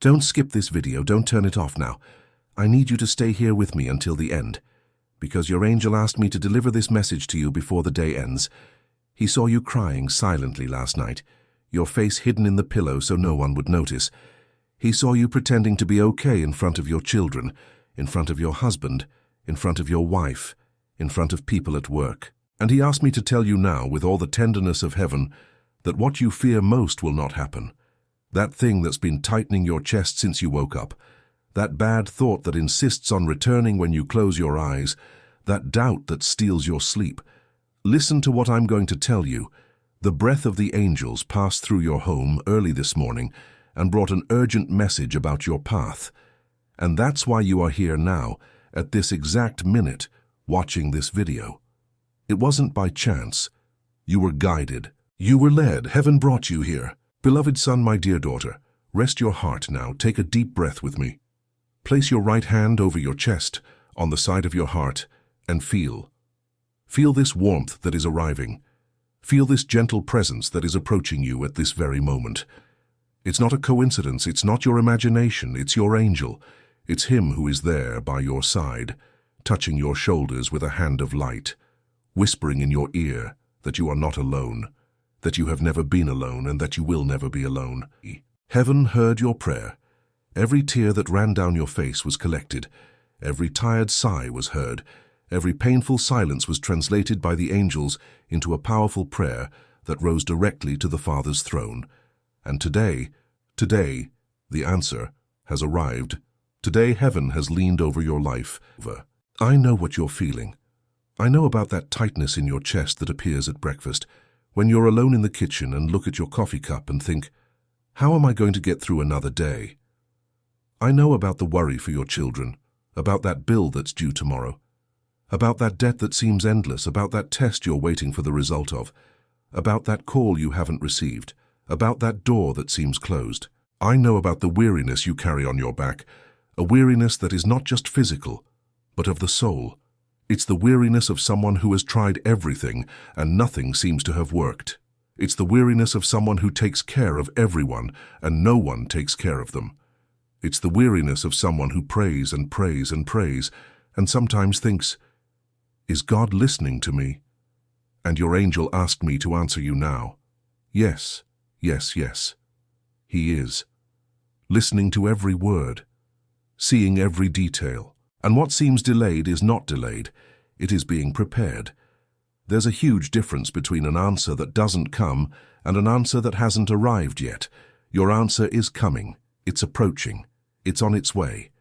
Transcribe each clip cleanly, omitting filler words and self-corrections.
Don't skip this video, don't turn it off now. I need you to stay here with me until the end, because your angel asked me to deliver this message to you before the day ends. He saw you crying silently last night, your face hidden in the pillow so no one would notice. He saw you pretending to be okay in front of your children, in front of your husband, in front of your wife, in front of people at work. And he asked me to tell you now, with all the tenderness of heaven, that what you fear most will not happen. That thing that's been tightening your chest since you woke up, that bad thought that insists on returning when you close your eyes, that doubt that steals your sleep. Listen to what I'm going to tell you. The breath of the angels passed through your home early this morning and brought an urgent message about your path. And that's why you are here now, at this exact minute, watching this video. It wasn't by chance. You were guided. You were led. Heaven brought you here. Beloved son, my dear daughter, rest your heart now. Take a deep breath with me. Place your right hand over your chest, on the side of your heart, and feel. Feel this warmth that is arriving. Feel this gentle presence that is approaching you at this very moment. It's not a coincidence. It's not your imagination. It's your angel. It's him who is there by your side, touching your shoulders with a hand of light, whispering in your ear that you are not alone, that you have never been alone, and that you will never be alone. Heaven heard your prayer. Every tear that ran down your face was collected. Every tired sigh was heard. Every painful silence was translated by the angels into a powerful prayer that rose directly to the Father's throne. And today, the answer has arrived. Today, heaven has leaned over your life. I know what you're feeling. I know about that tightness in your chest that appears at breakfast, when you're alone in the kitchen and look at your coffee cup and think, how am I going to get through another day? I know about the worry for your children, about that bill that's due tomorrow, about that debt that seems endless, about that test you're waiting for the result of, about that call you haven't received, about that door that seems closed. I know about the weariness you carry on your back, a weariness that is not just physical, but of the soul. It's the weariness of someone who has tried everything and nothing seems to have worked. It's the weariness of someone who takes care of everyone and no one takes care of them. It's the weariness of someone who prays and prays and prays and sometimes thinks, is God listening to me? And your angel asked me to answer you now. Yes, yes, yes. He is. Listening to every word, seeing every detail. And what seems delayed is not delayed, it is being prepared. There's a huge difference between an answer that doesn't come and an answer that hasn't arrived yet. Your answer is coming, it's approaching, it's on its way,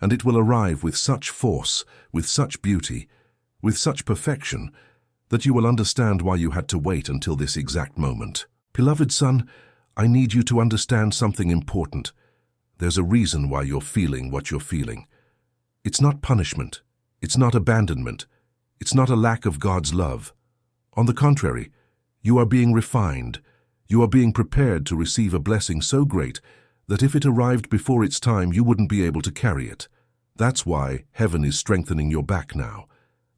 and it will arrive with such force, with such beauty, with such perfection, that you will understand why you had to wait until this exact moment. Beloved son, I need you to understand something important. There's a reason why you're feeling what you're feeling. It's not punishment. It's not abandonment. It's not a lack of God's love. On the contrary, you are being refined. You are being prepared to receive a blessing so great that if it arrived before its time, you wouldn't be able to carry it. That's why heaven is strengthening your back now.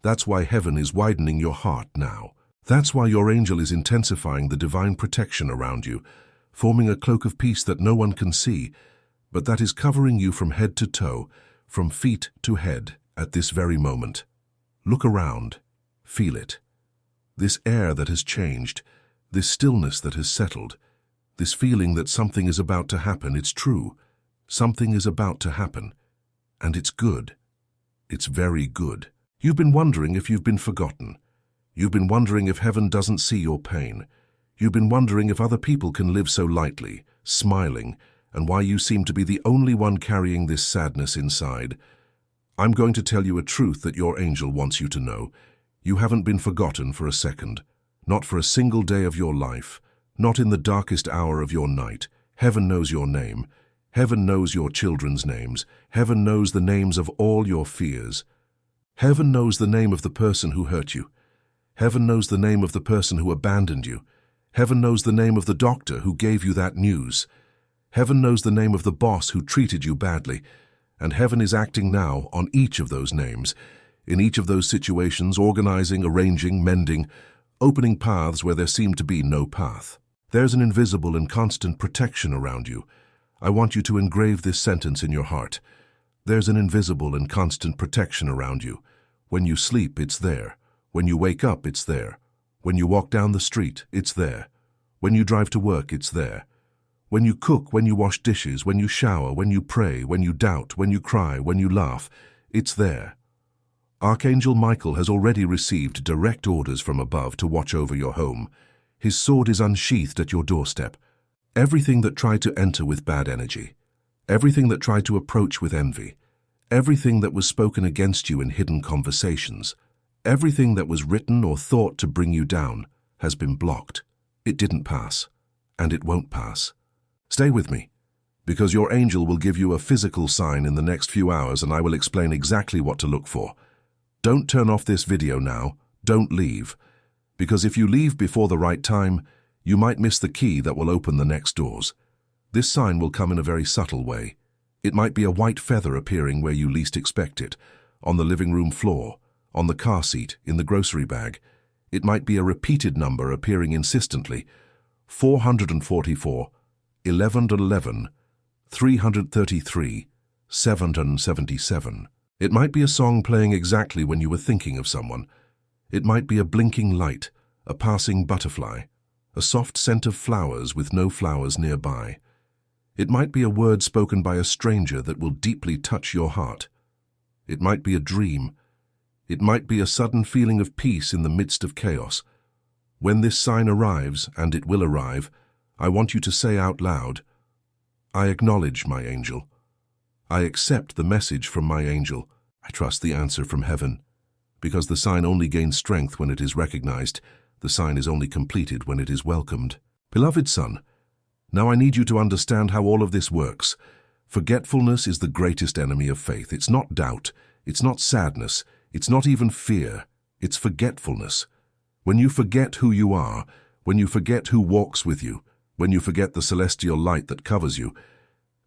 That's why heaven is widening your heart now. That's why your angel is intensifying the divine protection around you, forming a cloak of peace that no one can see, but that is covering you from head to toe, from feet to head at this very moment. Look around. Feel it. This air that has changed, this stillness that has settled, this feeling that something is about to happen. It's true. Something is about to happen. And it's good. It's very good. You've been wondering if you've been forgotten. You've been wondering if heaven doesn't see your pain. You've been wondering if other people can live so lightly, smiling, and why you seem to be the only one carrying this sadness inside. I'm going to tell you a truth that your angel wants you to know. You haven't been forgotten for a second, not for a single day of your life, not in the darkest hour of your night. Heaven knows your name. Heaven knows your children's names. Heaven knows the names of all your fears. Heaven knows the name of the person who hurt you. Heaven knows the name of the person who abandoned you. Heaven knows the name of the doctor who gave you that news. Heaven knows the name of the boss who treated you badly, and heaven is acting now on each of those names, in each of those situations, organizing, arranging, mending, opening paths where there seemed to be no path. There's an invisible and constant protection around you. I want you to engrave this sentence in your heart. There's an invisible and constant protection around you. When you sleep, it's there. When you wake up, it's there. When you walk down the street, it's there. When you drive to work, it's there. When you cook, when you wash dishes, when you shower, when you pray, when you doubt, when you cry, when you laugh, it's there. Archangel Michael has already received direct orders from above to watch over your home. His sword is unsheathed at your doorstep. Everything that tried to enter with bad energy, everything that tried to approach with envy, everything that was spoken against you in hidden conversations, everything that was written or thought to bring you down has been blocked. It didn't pass, and it won't pass. Stay with me, because your angel will give you a physical sign in the next few hours, and I will explain exactly what to look for. Don't turn off this video now. Don't leave, because if you leave before the right time, you might miss the key that will open the next doors. This sign will come in a very subtle way. It might be a white feather appearing where you least expect it, on the living room floor, on the car seat, in the grocery bag. It might be a repeated number appearing insistently, 444, 1111, 333, 777. It might be a song playing exactly when you were thinking of someone. It might be a blinking light, a passing butterfly, a soft scent of flowers with no flowers nearby. It might be a word spoken by a stranger that will deeply touch your heart. It might be a dream. It might be a sudden feeling of peace in the midst of chaos. When this sign arrives, and it will arrive, I want you to say out loud, I acknowledge my angel. I accept the message from my angel. I trust the answer from heaven. Because the sign only gains strength when it is recognized. The sign is only completed when it is welcomed. Beloved son, now I need you to understand how all of this works. Forgetfulness is the greatest enemy of faith. It's not doubt. It's not sadness. It's not even fear. It's forgetfulness. When you forget who you are, when you forget who walks with you, when you forget the celestial light that covers you,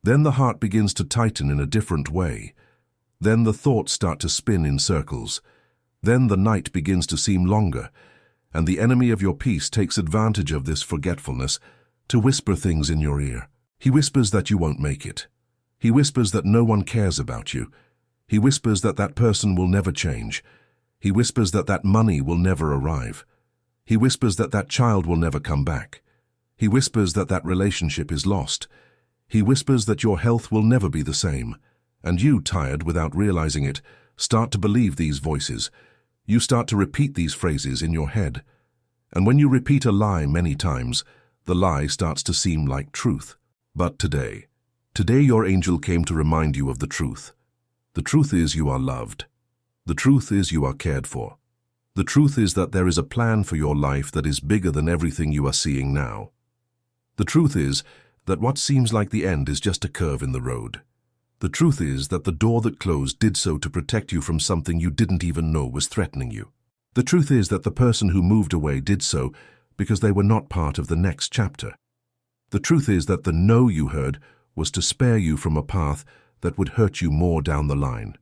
then the heart begins to tighten in a different way. Then the thoughts start to spin in circles. Then the night begins to seem longer, and the enemy of your peace takes advantage of this forgetfulness to whisper things in your ear. He whispers that you won't make it. He whispers that no one cares about you. He whispers that that person will never change. He whispers that that money will never arrive. He whispers that that child will never come back. He whispers that that relationship is lost. He whispers that your health will never be the same. And you, tired without realizing it, start to believe these voices. You start to repeat these phrases in your head. And when you repeat a lie many times, the lie starts to seem like truth. But today your angel came to remind you of the truth. The truth is you are loved. The truth is you are cared for. The truth is that there is a plan for your life that is bigger than everything you are seeing now. The truth is that what seems like the end is just a curve in the road. The truth is that the door that closed did so to protect you from something you didn't even know was threatening you. The truth is that the person who moved away did so because they were not part of the next chapter. The truth is that the no you heard was to spare you from a path that would hurt you more down the line.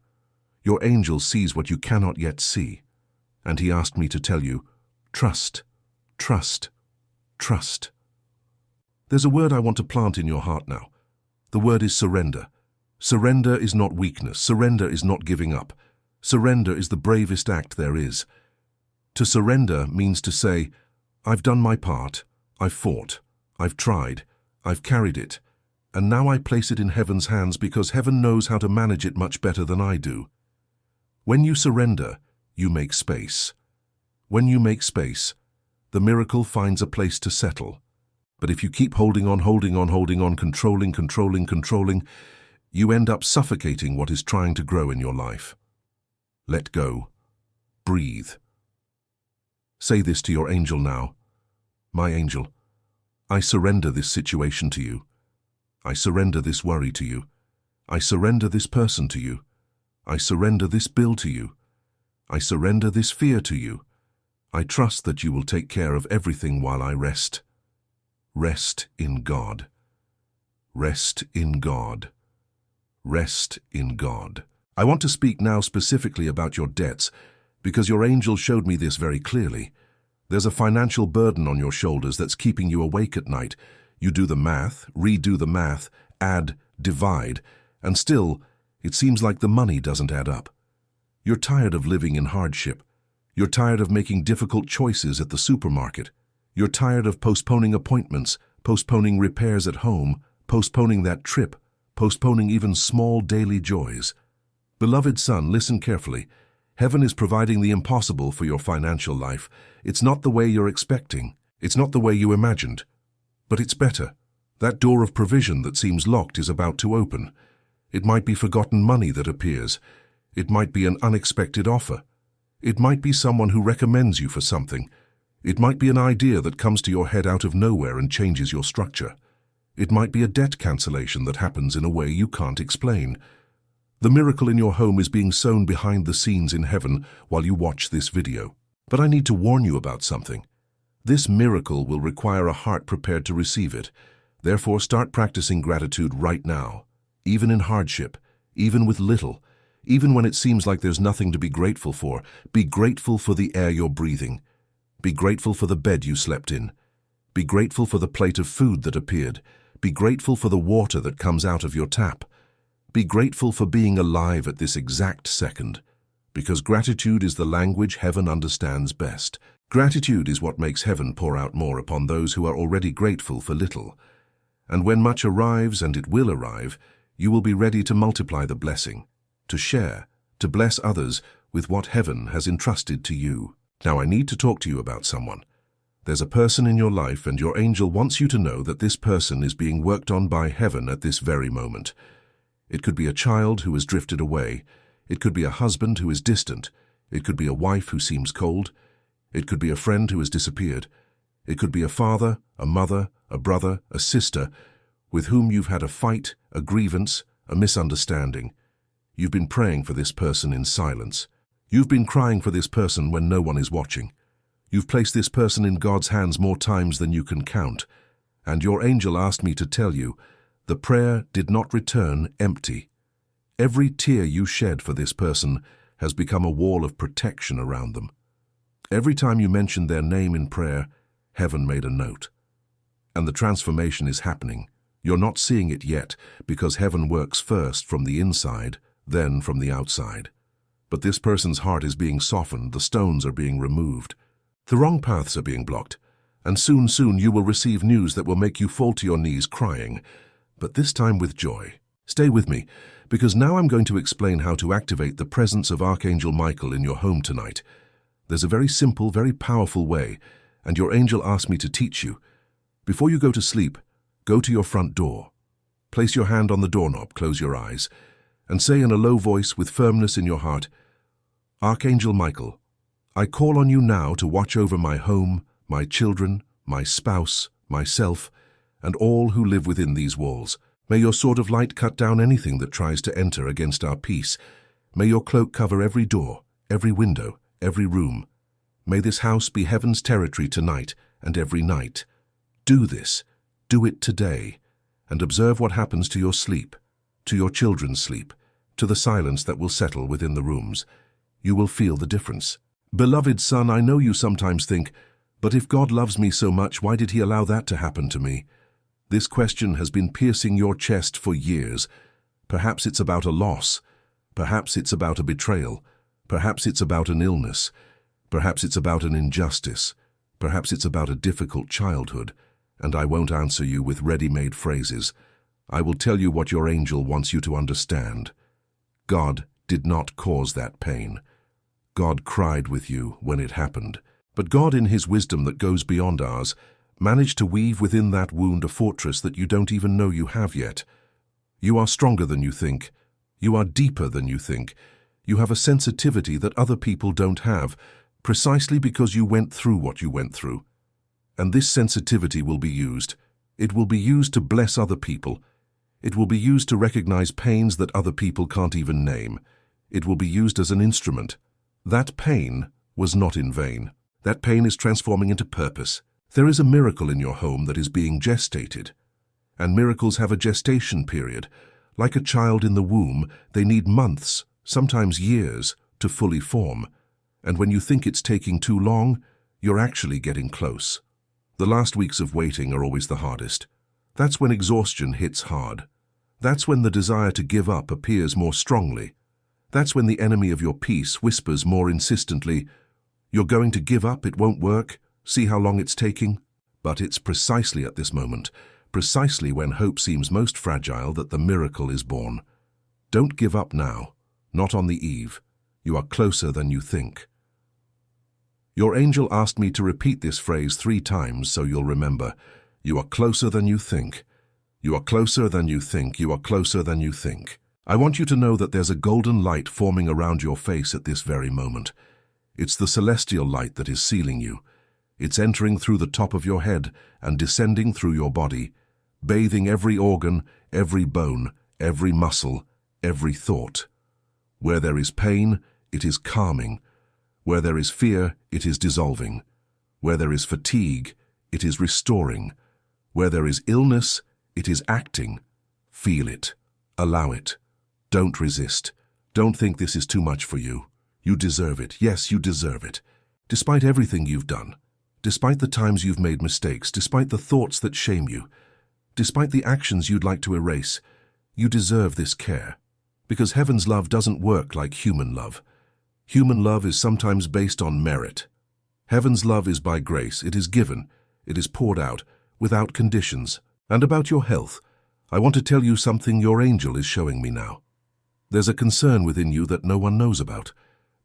Your angel sees what you cannot yet see, and he asked me to tell you, trust, trust, trust. There's a word I want to plant in your heart now. The word is surrender. Surrender is not weakness. Surrender is not giving up. Surrender is the bravest act there is. To surrender means to say, I've done my part, I've fought, I've tried, I've carried it, and now I place it in heaven's hands because heaven knows how to manage it much better than I do. When you surrender, you make space. When you make space, the miracle finds a place to settle. But if you keep holding on, controlling, you end up suffocating what is trying to grow in your life. Let go. Breathe. Say this to your angel now. My angel, I surrender this situation to you. I surrender this worry to you. I surrender this person to you. I surrender this bill to you. I surrender this fear to you. I trust that you will take care of everything while I rest. Rest in God. Rest in God. Rest in God. I want to speak now specifically about your debts because your angel showed me this very clearly. There's a financial burden on your shoulders that's keeping you awake at night. You do the math, redo the math, add, divide, and still, it seems like the money doesn't add up. You're tired of living in hardship. You're tired of making difficult choices at the supermarket. You're tired of postponing appointments, postponing repairs at home, postponing that trip, postponing even small daily joys. Beloved son, listen carefully. Heaven is providing the impossible for your financial life. It's not the way you're expecting. It's not the way you imagined. But it's better. That door of provision that seems locked is about to open. It might be forgotten money that appears. It might be an unexpected offer. It might be someone who recommends you for something. It might be an idea that comes to your head out of nowhere and changes your structure. It might be a debt cancellation that happens in a way you can't explain. The miracle in your home is being sown behind the scenes in heaven while you watch this video. But I need to warn you about something. This miracle will require a heart prepared to receive it. Therefore, start practicing gratitude right now, even in hardship, even with little, even when it seems like there's nothing to be grateful for. Be grateful for the air you're breathing. Be grateful for the bed you slept in. Be grateful for the plate of food that appeared. Be grateful for the water that comes out of your tap. Be grateful for being alive at this exact second, because gratitude is the language heaven understands best. Gratitude is what makes heaven pour out more upon those who are already grateful for little. And when much arrives, and it will arrive, you will be ready to multiply the blessing, to share, to bless others with what heaven has entrusted to you. Now I need to talk to you about someone. There's a person in your life, and your angel wants you to know that this person is being worked on by heaven at this very moment. It could be a child who has drifted away. It could be a husband who is distant. It could be a wife who seems cold. It could be a friend who has disappeared. It could be a father, a mother, a brother, a sister, with whom you've had a fight, a grievance, a misunderstanding. You've been praying for this person in silence. You've been crying for this person when no one is watching. You've placed this person in God's hands more times than you can count. And your angel asked me to tell you, the prayer did not return empty. Every tear you shed for this person has become a wall of protection around them. Every time you mentioned their name in prayer, heaven made a note. And the transformation is happening. You're not seeing it yet, because heaven works first from the inside, then from the outside. But this person's heart is being softened, the stones are being removed. The wrong paths are being blocked, and soon you will receive news that will make you fall to your knees crying, but this time with joy. Stay with me, because now I'm going to explain how to activate the presence of Archangel Michael in your home tonight. There's a very simple, very powerful way, and your angel asked me to teach you. Before you go to sleep, go to your front door. Place your hand on the doorknob, close your eyes, and say in a low voice with firmness in your heart, Archangel Michael, I call on you now to watch over my home, my children, my spouse, myself, and all who live within these walls. May your sword of light cut down anything that tries to enter against our peace. May your cloak cover every door, every window, every room. May this house be heaven's territory tonight and every night. Do this, do it today, and observe what happens to your sleep, to your children's sleep, to the silence that will settle within the rooms. You will feel the difference. Beloved son, I know you sometimes think, but if God loves me so much, why did he allow that to happen to me? This question has been piercing your chest for years. Perhaps it's about a loss. Perhaps it's about a betrayal. Perhaps it's about an illness. Perhaps it's about an injustice. Perhaps it's about a difficult childhood. And I won't answer you with ready-made phrases. I will tell you what your angel wants you to understand. God did not cause that pain. God cried with you when it happened. But God, in his wisdom that goes beyond ours, managed to weave within that wound a fortress that you don't even know you have yet. You are stronger than you think. You are deeper than you think. You have a sensitivity that other people don't have, precisely because you went through what you went through. And this sensitivity will be used. It will be used to bless other people. It will be used to recognize pains that other people can't even name. It will be used as an instrument. That pain was not in vain. That pain is transforming into purpose. There is a miracle in your home that is being gestated. And miracles have a gestation period. Like a child in the womb, they need months, sometimes years, to fully form. And when you think it's taking too long, you're actually getting close. The last weeks of waiting are always the hardest. That's when exhaustion hits hard. That's when the desire to give up appears more strongly. That's when the enemy of your peace whispers more insistently, "You're going to give up, it won't work, see how long it's taking." But it's precisely at this moment, precisely when hope seems most fragile, that the miracle is born. Don't give up now, not on the eve. You are closer than you think. Your angel asked me to repeat this phrase 3 times so you'll remember. You are closer than you think. You are closer than you think. You are closer than you think. I want you to know that there's a golden light forming around your face at this very moment. It's the celestial light that is sealing you. It's entering through the top of your head and descending through your body, bathing every organ, every bone, every muscle, every thought. Where there is pain, it is calming. Where there is fear, it is dissolving. Where there is fatigue, it is restoring. Where there is illness, it is acting. Feel it. Allow it. Don't resist. Don't think this is too much for you. You deserve it. Yes, you deserve it. Despite everything you've done, despite the times you've made mistakes, despite the thoughts that shame you, despite the actions you'd like to erase, you deserve this care. Because heaven's love doesn't work like human love. Human love is sometimes based on merit. Heaven's love is by grace. It is given. It is poured out, without conditions. And about your health, I want to tell you something your angel is showing me now. There's a concern within you that no one knows about.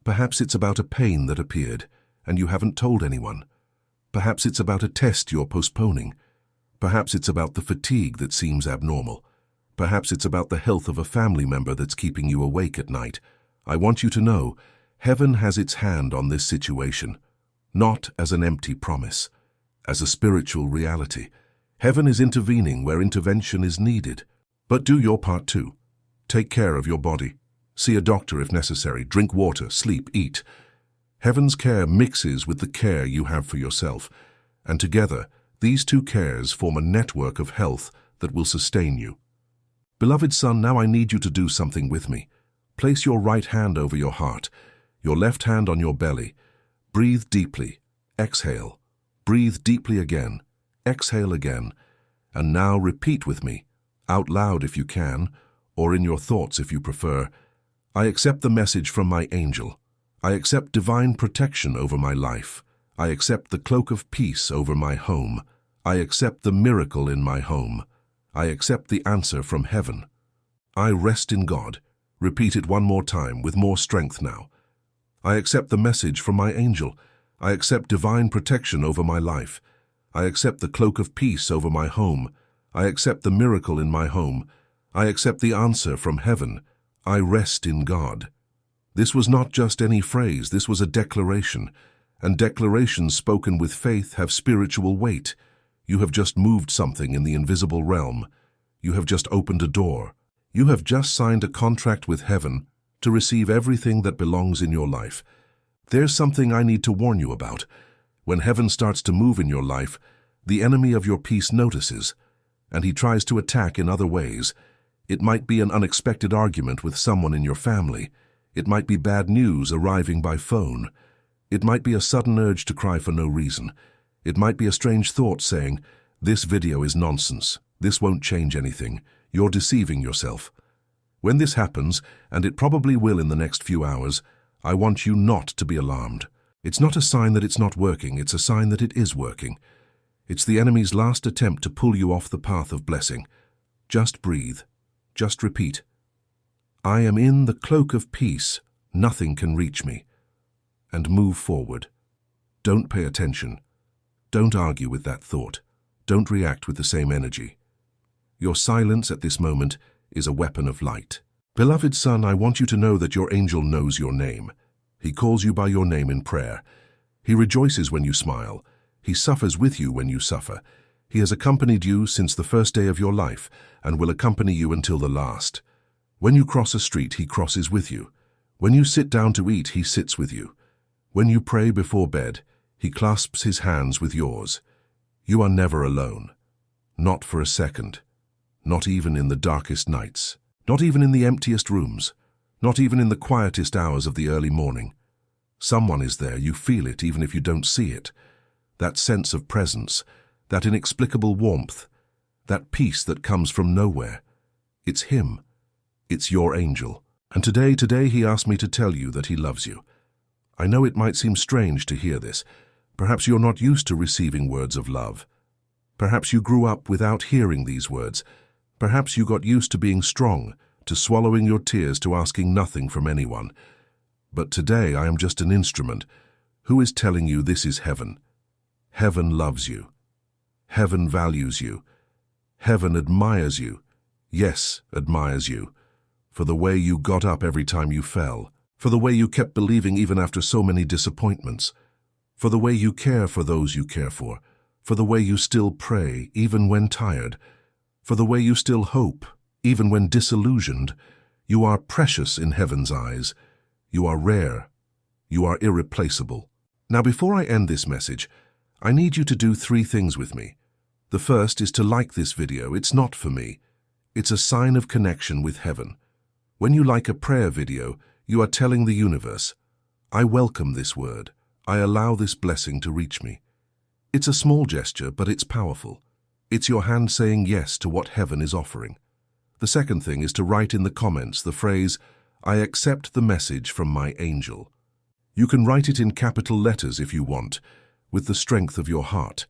Perhaps it's about a pain that appeared, and you haven't told anyone. Perhaps it's about a test you're postponing. Perhaps it's about the fatigue that seems abnormal. Perhaps it's about the health of a family member that's keeping you awake at night. I want you to know, heaven has its hand on this situation, not as an empty promise, as a spiritual reality. Heaven is intervening where intervention is needed. But do your part too. Take care of your body. See a doctor if necessary. Drink water, sleep, eat. Heaven's care mixes with the care you have for yourself, and together, these 2 cares form a network of health that will sustain you. Beloved son, now I need you to do something with me. Place your right hand over your heart, your left hand on your belly. Breathe deeply. Exhale. Breathe deeply again. Exhale again. And now repeat with me, out loud if you can, or in your thoughts if you prefer. I accept the message from my angel. I accept divine protection over my life. I accept the cloak of peace over my home. I accept the miracle in my home. I accept the answer from heaven. I rest in God. Repeat it one more time with more strength now. I accept the message from my angel. I accept divine protection over my life. I accept the cloak of peace over my home. I accept the miracle in my home. I accept the answer from heaven. I rest in God. This was not just any phrase, this was a declaration. And declarations spoken with faith have spiritual weight. You have just moved something in the invisible realm. You have just opened a door. You have just signed a contract with heaven to receive everything that belongs in your life. There's something I need to warn you about. When heaven starts to move in your life, the enemy of your peace notices, and he tries to attack in other ways. It might be an unexpected argument with someone in your family. It might be bad news arriving by phone. It might be a sudden urge to cry for no reason. It might be a strange thought saying, "This video is nonsense. This won't change anything. You're deceiving yourself." When this happens, and it probably will in the next few hours, I want you not to be alarmed. It's not a sign that it's not working, it's a sign that it is working. It's the enemy's last attempt to pull you off the path of blessing. Just breathe. Just repeat. I am in the cloak of peace. Nothing can reach me. And move forward. Don't pay attention. Don't argue with that thought. Don't react with the same energy. Your silence at this moment is a weapon of light. Beloved son, I want you to know that your angel knows your name. He calls you by your name in prayer. He rejoices when you smile. He suffers with you when you suffer. He has accompanied you since the first day of your life and will accompany you until the last. When you cross a street, he crosses with you. When you sit down to eat, he sits with you. When you pray before bed, he clasps his hands with yours. You are never alone. Not for a second. Not even in the darkest nights. Not even in the emptiest rooms. Not even in the quietest hours of the early morning. Someone is there, you feel it even if you don't see it. That sense of presence, that inexplicable warmth, that peace that comes from nowhere. It's him. It's your angel. And today he asked me to tell you that he loves you. I know it might seem strange to hear this. Perhaps you're not used to receiving words of love. Perhaps you grew up without hearing these words. Perhaps you got used to being strong, to swallowing your tears, to asking nothing from anyone. But today I am just an instrument. Who is telling you this is heaven? Heaven loves you. Heaven values you. Heaven admires you. Yes, admires you. For the way you got up every time you fell. For the way you kept believing even after so many disappointments. For the way you care for those you care for. For the way you still pray even when tired. For the way you still hope even when disillusioned. You are precious in heaven's eyes. You are rare. You are irreplaceable. Now, before I end this message, I need you to do 3 things with me. The first is to like this video. It's not for me. It's a sign of connection with heaven. When you like a prayer video, you are telling the universe, I welcome this word. I allow this blessing to reach me. It's a small gesture, but it's powerful. It's your hand saying yes to what heaven is offering. The second thing is to write in the comments the phrase, I accept the message from my angel. You can write it in capital letters if you want, with the strength of your heart.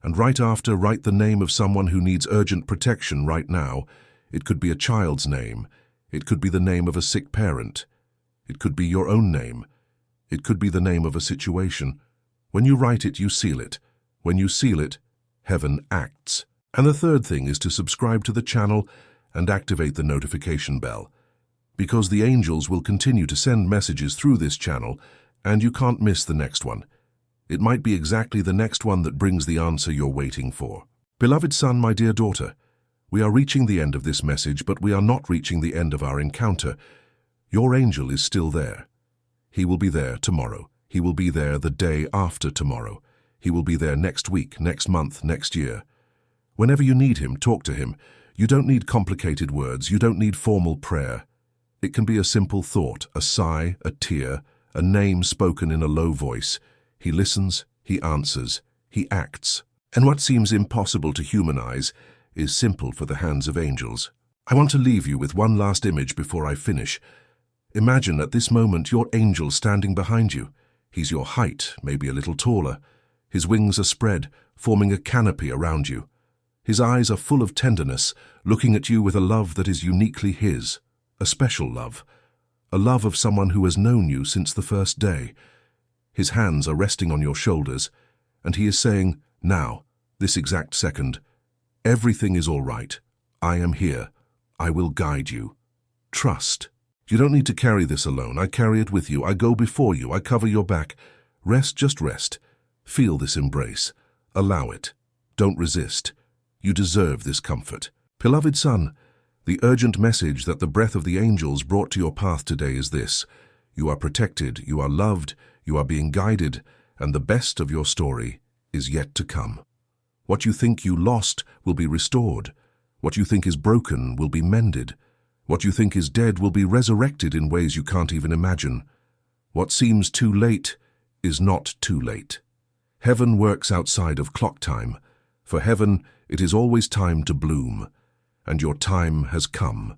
And right after, write the name of someone who needs urgent protection right now. It could be a child's name. It could be the name of a sick parent. It could be your own name. It could be the name of a situation. When you write it, you seal it. When you seal it, heaven acts. And the third thing is to subscribe to the channel and activate the notification bell. Because the angels will continue to send messages through this channel, and you can't miss the next one. It might be exactly the next one that brings the answer you're waiting for. Beloved son, my dear daughter, we are reaching the end of this message, but we are not reaching the end of our encounter. Your angel is still there. He will be there tomorrow. He will be there the day after tomorrow. He will be there next week, next month, next year. Whenever you need him, talk to him. You don't need complicated words. You don't need formal prayer. It can be a simple thought, a sigh, a tear, a name spoken in a low voice. He listens, he answers, he acts. And what seems impossible to human eyes is simple for the hands of angels. I want to leave you with one last image before I finish. Imagine at this moment your angel standing behind you. He's your height, maybe a little taller. His wings are spread, forming a canopy around you. His eyes are full of tenderness, looking at you with a love that is uniquely his, a special love, a love of someone who has known you since the first day. His hands are resting on your shoulders, and he is saying, now, this exact second, everything is all right. I am here. I will guide you. Trust. You don't need to carry this alone. I carry it with you. I go before you. I cover your back. Rest, just rest. Feel this embrace. Allow it. Don't resist. You deserve this comfort. Beloved son, the urgent message that the breath of the angels brought to your path today is this. You are protected, you are loved, you are being guided, and the best of your story is yet to come. What you think you lost will be restored. What you think is broken will be mended. What you think is dead will be resurrected in ways you can't even imagine. What seems too late is not too late. Heaven works outside of clock time. For heaven, it is always time to bloom. And your time has come.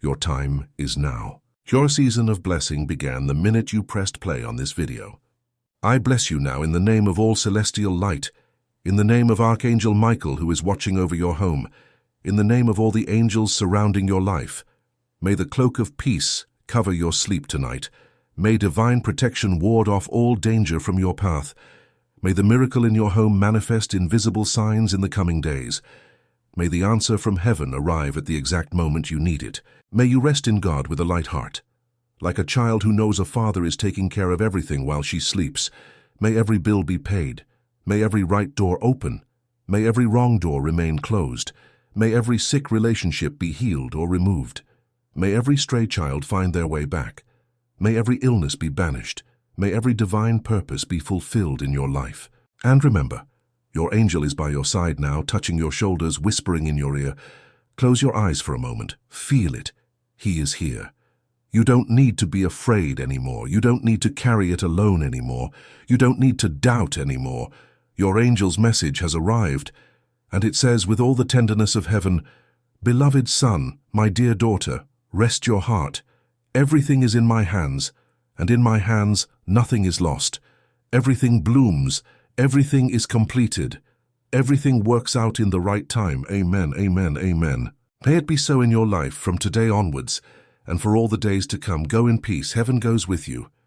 Your time is now. Your season of blessing began the minute you pressed play on this video. I bless you now in the name of all celestial light, in the name of Archangel Michael who is watching over your home, in the name of all the angels surrounding your life. May the cloak of peace cover your sleep tonight. May divine protection ward off all danger from your path. May the miracle in your home manifest in visible signs in the coming days. May the answer from heaven arrive at the exact moment you need it. May you rest in God with a light heart. Like a child who knows a father is taking care of everything while she sleeps, may every bill be paid. May every right door open. May every wrong door remain closed. May every sick relationship be healed or removed. May every stray child find their way back. May every illness be banished. May every divine purpose be fulfilled in your life. And remember, your angel is by your side now, touching your shoulders, whispering in your ear. Close your eyes for a moment. Feel it. He is here. You don't need to be afraid anymore. You don't need to carry it alone anymore. You don't need to doubt anymore. Your angel's message has arrived, and it says with all the tenderness of heaven, Beloved son, my dear daughter, rest your heart. Everything is in my hands, and in my hands nothing is lost. Everything blooms, everything is completed. Everything works out in the right time. Amen, amen, amen. May it be so in your life from today onwards, and for all the days to come. Go in peace. Heaven goes with you.